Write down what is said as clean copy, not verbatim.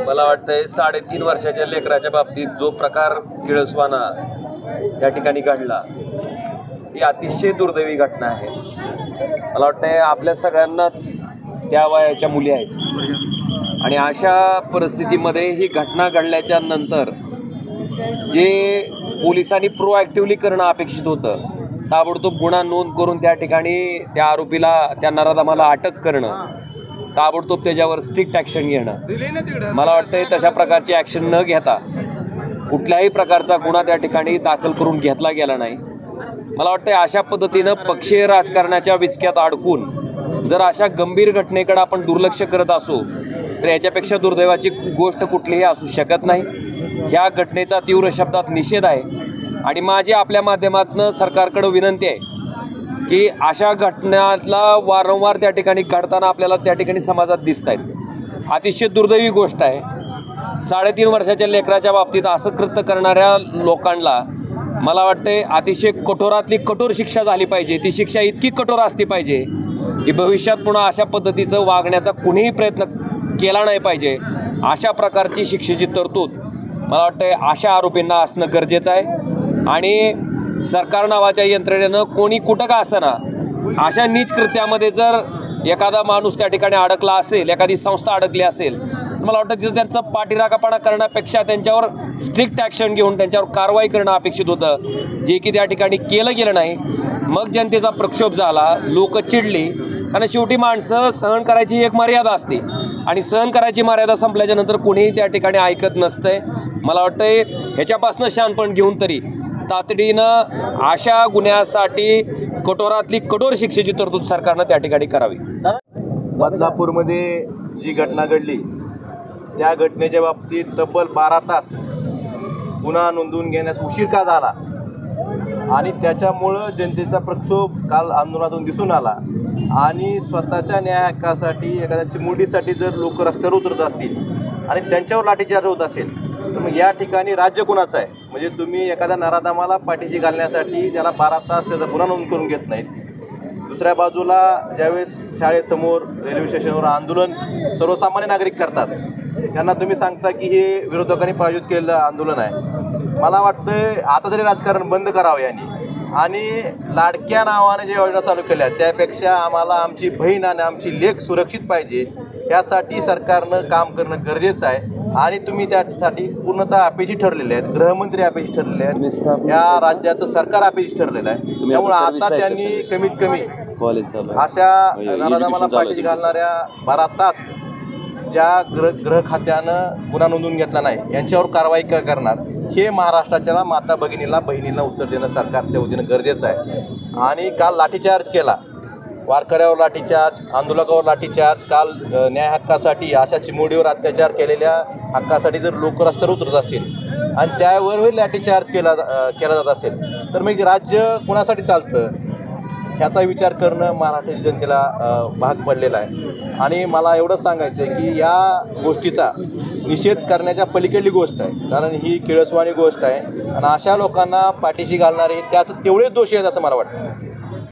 मला वाटतंय 3.5 वर्षाच्या लेकराच्या बाबतीत जो प्रकार किळसवाना त्या ठिकाणी घडला ही अतिशय दुर्दैवी घटना आहे। मला वाटतंय आपल्या सगळ्यांनाच त्या वयाच्या मुली आहेत आणि अशा परिस्थितीमध्ये ही घटना घडल्याच्या नंतर जे पोलिसांनी प्रोॲक्टिव्हली करणं अपेक्षित होतं, ताबडतोब गुन्हा नोंद करून त्या ठिकाणी त्या आरोपीला त्या नराधमाला अटक करणं, ताबडतोब त्याच्यावर स्ट्रिक्ट ॲक्शन घेणं, मला वाटतंय तशा प्रकारची ॲक्शन न घेता कुठल्याही प्रकारचा गुन्हा त्या ठिकाणी दाखल करून घेतला गेला नाही। मला वाटतंय अशा पद्धतीनं पक्षीय राजकारणाच्या विचक्यात अडकून जर अशा गंभीर घटनेकडे आपण दुर्लक्ष करत असू तर याच्यापेक्षा दुर्दैवाची गोष्ट कुठलीही असू शकत नाही। ह्या घटनेचा तीव्र शब्दात निषेध आहे आणि माझी आपल्या माध्यमातून सरकारकडे विनंती आहे की अशा घटनांला वारंवार त्या ठिकाणी घडताना आपल्याला त्या ठिकाणी समाजात दिसत आहेत। अतिशय दुर्दैवी गोष्ट आहे। 3.5 वर्षाच्या लेकराच्या बाबतीत असं कृत्य करणाऱ्या लोकांना मला वाटते अतिशय कठोरातली कठोर शिक्षा झाली पाहिजे। ती शिक्षा इतकी कठोर असली पाहिजे की भविष्यात पुन्हा अशा पद्धतीचं वागण्याचा कुणीही प्रयत्न केला नाही पाहिजे। अशा प्रकारची शिक्षेची तरतूद मला वाटते अशा आरोपींना असणं गरजेचं आहे आणि सरकार नावाच्या यंत्रणेनं कोणी कुठं का असना अशा नीच कृत्यामध्ये जर एखादा माणूस त्या ठिकाणी अडकला असेल, एखादी संस्था अडकली असेल, तर मला वाटतं तिथं त्यांचा पाठीराखापणा करण्यापेक्षा त्यांच्यावर स्ट्रिक्ट ॲक्शन घेऊन त्यांच्यावर कारवाई करणं अपेक्षित होतं, जे की त्या ठिकाणी केलं गेलं नाही। मग जनतेचा प्रक्षोभ झाला, लोक चिडली, कारण शेवटी माणसं सहन करायची एक मर्यादा असते आणि सहन करायची मर्यादा संपल्याच्या नंतर कोणीही त्या ठिकाणी ऐकत नसतंय। मला वाटतंय ह्याच्यापासून शहाणपण घेऊन तरी तातडीनं अशा गुन्ह्यासाठी कठोरातली कठोर शिक्षेची तरतूद सरकारनं त्या ठिकाणी करावी। बदलापूरमध्ये जी घटना घडली त्या घटनेच्या बाबतीत तब्बल 12 तास गुन्हा नोंदवून घेण्यास उशीर का झाला आणि त्याच्यामुळं जनतेचा प्रक्षोभ काल आंदोलनातून दिसून आला आणि स्वतःच्या न्याय हक्कासाठी एखाद्या चिमुरडीसाठी जर लोक रस्त्यावर उतरत असतील आणि त्यांच्यावर लाठीचार्ज होत असेल तर मग या ठिकाणी राज्य कुणाचं आहे? म्हणजे तुम्ही एखाद्या नराधमाला पाठीशी घालण्यासाठी त्याला 12 तास त्याचा गुन्हा नोंद करून घेत नाहीत। दुसऱ्या बाजूला ज्यावेळेस शाळेसमोर, रेल्वे स्टेशनवर आंदोलन सर्वसामान्य नागरिक करतात त्यांना तुम्ही सांगता की हे विरोधकांनी प्रायोजित केलेलं आंदोलन आहे। मला वाटतं आता तरी राजकारण बंद करावं यांनी आणि लाडक्या नावाने ज्या योजना चालू केल्या आहेत त्यापेक्षा आम्हाला आमची बहीण आणि आमची लेक सुरक्षित पाहिजे, यासाठी सरकारनं काम करणं गरजेचं आहे आणि तुम्ही त्यासाठी पूर्णतः अपेक्षित ठरलेले आहेत। गृहमंत्री अपेक्षित ठरलेले आहेत, या राज्याचं सरकार अपेक्षित ठरलेलं आहे। त्यामुळे आता त्यांनी कमीत कमी अशा नराधमाला पाठीशी घालणाऱ्या 12 तास ज्या गृह खात्यानं गुन्हा नोंदवून घेतला नाही यांच्यावर कारवाई करणार हे महाराष्ट्राच्या माता बहिणीला उत्तर देणं सरकारच्या वतीनं गरजेचं आहे। आणि काल लाठीचार्ज केला, वारकऱ्यावर लाठीचार्ज, आंदोलकावर लाठीचार्ज, काल न्याय हक्कासाठी अशा चिमुरडीवर अत्याचार केलेल्या हक्कासाठी जर लोक रस्त्यावर उतरत असतील आणि त्यावरही लाठीचार्ज केला जात असेल तर मग राज्य कुणासाठी चालतं ह्याचा विचार करणं मराठी जनतेला भाग पडलेला आहे। आणि मला एवढंच सांगायचं आहे की या गोष्टीचा निषेध करण्याच्या पलीकडली गोष्ट आहे, कारण ही किळसवाणी गोष्ट आहे आणि अशा लोकांना पाठीशी घालणारे त्यात तेवढेच दोषी आहेत असं मला वाटतं।